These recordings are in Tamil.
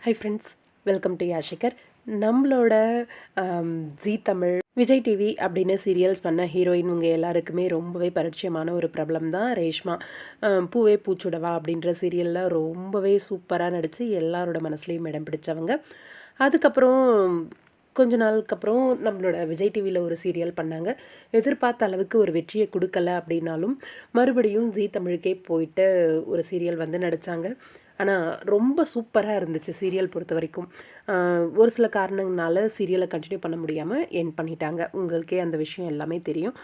ஹை ஃப்ரெண்ட்ஸ், வெல்கம் டு யாஷிகர். நம்மளோட ஜீ தமிழ், விஜய் டிவி அப்படின்னு சீரியல்ஸ் பண்ண ஹீரோயின் உங்கள் எல்லாருக்குமே ரொம்பவே பரிச்சயமான ஒரு பிரபலம் தான் ரேஷ்மா. பூவே பூச்சுடவா அப்படின்ற சீரியலில் ரொம்பவே சூப்பராக நடித்து எல்லாரோட மனசுலேயும் இடம் பிடிச்சவங்க. அதுக்கப்புறம் கொஞ்ச நாளுக்கு அப்புறம் நம்மளோட விஜய் டிவியில் ஒரு சீரியல் பண்ணாங்க. எதிர்பார்த்த அளவுக்கு ஒரு வெற்றியை கொடுக்கல அப்படின்னாலும் மறுபடியும் ஜீ தமிழுக்கே போயிட்டு ஒரு சீரியல் வந்து நடித்தாங்க. ஆனால் ரொம்ப சூப்பராக இருந்துச்சு சீரியல் பொறுத்த வரைக்கும். ஒரு சில காரணங்களால சீரியலை கண்டினியூ பண்ண முடியாமல் எண்ட் பண்ணிட்டாங்க. உங்களுக்கே அந்த விஷயம் எல்லாமே தெரியும்.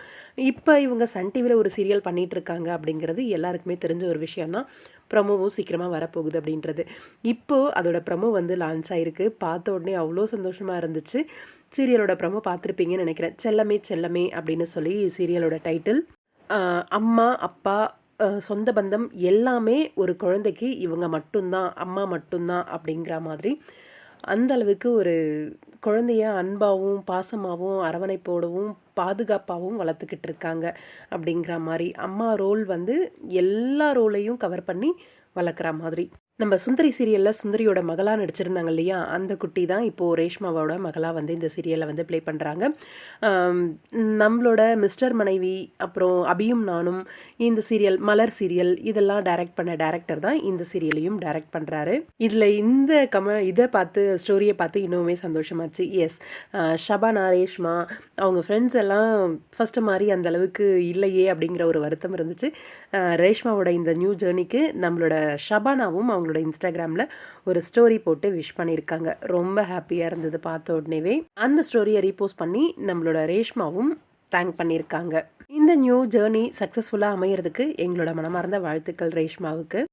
இப்போ இவங்க சன் டிவியில் ஒரு சீரியல் பண்ணிகிட்ருக்காங்க அப்படிங்கிறது எல்லாருக்குமே தெரிஞ்ச ஒரு விஷயந்தான். ப்ரமோவும் சீக்கிரமாக வரப்போகுது அப்படின்றது. இப்போது அதோட ப்ரமோ வந்து லான்ச் ஆகிருக்கு. பார்த்த உடனே அவ்வளோ சந்தோஷமாக இருந்துச்சு. சீரியலோட ப்ரமோ பார்த்துருப்பீங்கன்னு நினைக்கிறேன். செல்லமே செல்லமே அப்படின்னு சொல்லி சீரியலோட டைட்டில். அம்மா, அப்பா, சொந்த பந்தம் எல்லாமே ஒரு குழந்தைக்கு இவங்க மட்டும்தான், அம்மா மட்டும்தான் அப்படிங்கிற மாதிரி அந்த அளவுக்கு ஒரு குழந்தைய அன்பாகவும் பாசமாகவும் அரவணைப்போடவும் பாதுகாப்பாகவும் வளர்த்துக்கிட்டு இருக்காங்க. அப்படிங்கிற மாதிரி அம்மா ரோல் வந்து எல்லா ரோலையும் கவர் பண்ணி வளர்க்குற மாதிரி. நம்ம சுந்தரி சீரியலில் சுந்தரியோட மகளாக நடிச்சிருந்தாங்க இல்லையா, அந்த குட்டி தான் இப்போது ரேஷ்மாவோட மகளாக வந்து இந்த சீரியலில் வந்து ப்ளே பண்ணுறாங்க. நம்மளோட மிஸ்டர் மனைவி, அப்புறம் அபியும் நானும், இந்த சீரியல் மலர் சீரியல் இதெல்லாம் டைரக்ட் பண்ண டேரக்டர் தான் இந்த சீரியலையும் டைரக்ட் பண்ணுறாரு. இதில் இந்த இதை பார்த்து ஸ்டோரியை பார்த்து இன்னுமே சந்தோஷமாச்சு. எஸ், ஷபானா, ரேஷ்மா அவங்க ஃப்ரெண்ட்ஸ் எல்லாம் ஃபஸ்ட்டு மாதிரி அந்த அளவுக்கு இல்லையே அப்படிங்கிற ஒரு வருத்தம் இருந்துச்சு. ரேஷ்மாவோட இந்த நியூ ஜேர்னிக்கு நம்மளோட ஷபானாவும் அவங்களோட இன்ஸ்டாகிராமில் ஒரு ஸ்டோரி போட்டு விஷ் பண்ணியிருக்காங்க. ரொம்ப ஹாப்பியாக இருந்தது பார்த்த உடனேவே. அந்த ஸ்டோரியை ரீபோஸ்ட் பண்ணி நம்மளோட ரேஷ்மாவும் தேங்க் பண்ணியிருக்காங்க. இந்த நியூ ஜேர்னி சக்ஸஸ்ஃபுல்லாக அமையிறதுக்கு எங்களோட மனமார்ந்த வாழ்த்துக்கள் ரேஷ்மாவுக்கு.